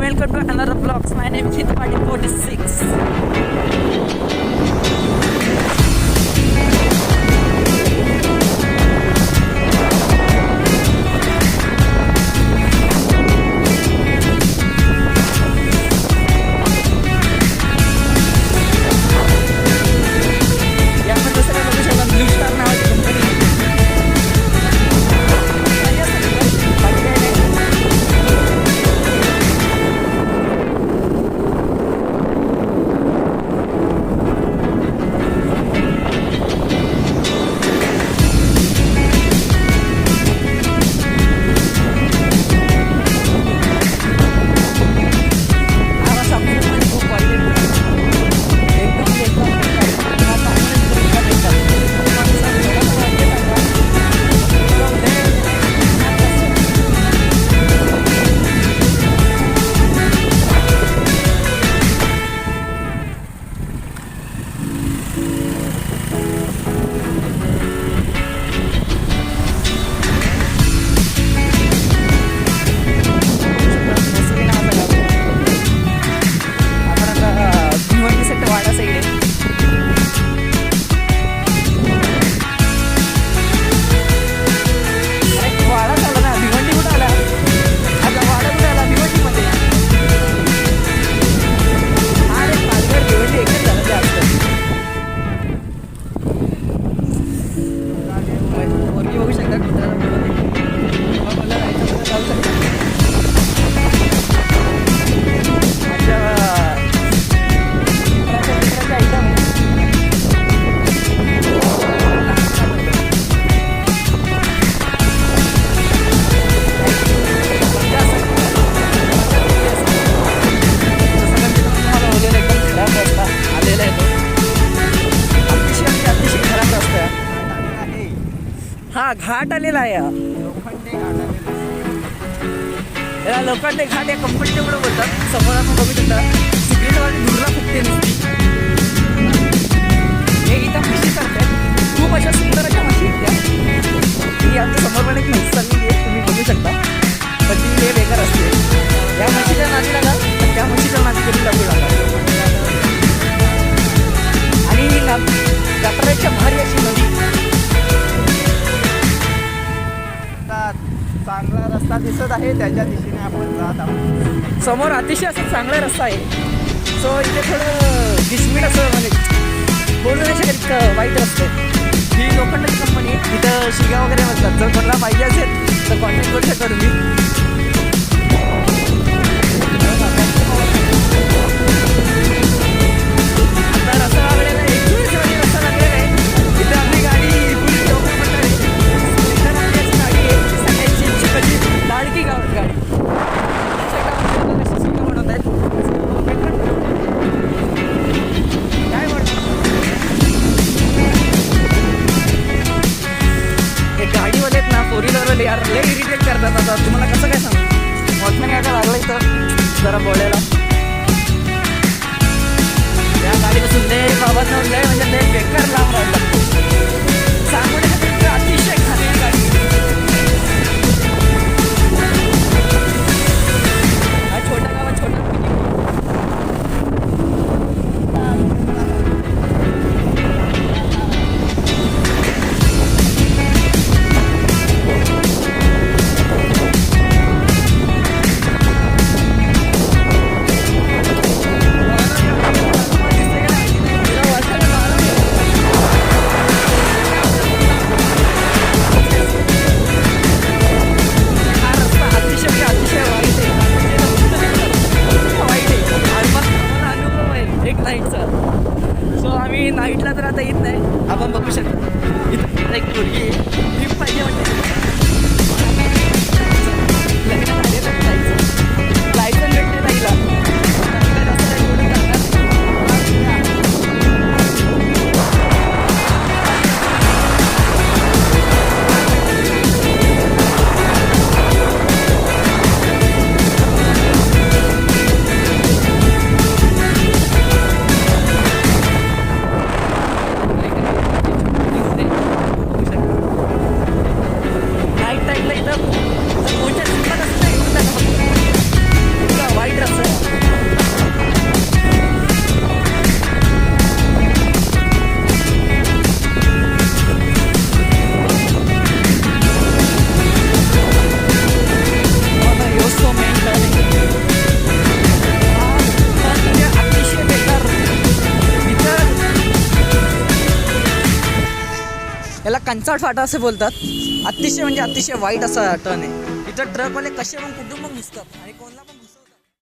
welcome to another vlogs. My name is Hithpati46. हा घाट आलेला आहे. याला लोखंडे घाट या कंपनीचे पुढे बोलतात. समोर आपण बघू शकता सिक्रेटवाली धुरला फुटते नुसती. हे इथं म्हशी करतात. खूप अशा सुंदर अशा म्हशी आहेत. ही आमच्या समोर पण एक म्हशी चाललेली आहे, तुम्ही बघू शकता. पण ती हे बेकार असते. या म्हशीच्या नादी लागा तर त्या म्हशीच्या नादी कधी लागू लागा. आणि गटाराच्या भारी अशी नदी. चांगला रस्ता दिसत आहे, त्याच्या दिशेने आपण जात आहोत. समोर अतिशय असा चांगला रस्ता आहे. सो इथे थोडं डिसमिट असं म्हणजे बोलू नाही शकत वाईट रस्ते. ही लोखंडाची कंपनी इथं शिगा वगैरे म्हणतात. जर कोणाला पाहिजे असेल तर कॉन्टॅक्ट करू शकता तुम्ही. आता रस्ता लागलेला आहे, रस्ता लागलेला आहे. इथं आपली गाडी पुढे चौकात म्हणणार आहे. गाडी आहे सगळ्यांची लाडकी गाडी. बनवत आहेत काय म्हणतात हे गाडीवाले आहेत ना, फोर व्हीलरवाले यार लय इरिटेट करतात. आता तुम्हाला कसं काय सांगू, वॉचमॅन यायला लागलं इथं जरा बोलायला. या गाडीपासून लय बाबत लय म्हणजे लय बेकार लांब राहायला लागतो. सांगण्यासाठी अतिशय खाली गाडी. छोटा गावात छोटा याला कंचाट फाटा असे बोलतात. अतिशय म्हणजे अतिशय वाईट असा टर्न आहे. इथं ट्रकवाले कसे पण कुठून पण घुसतात आणि कोणाला पण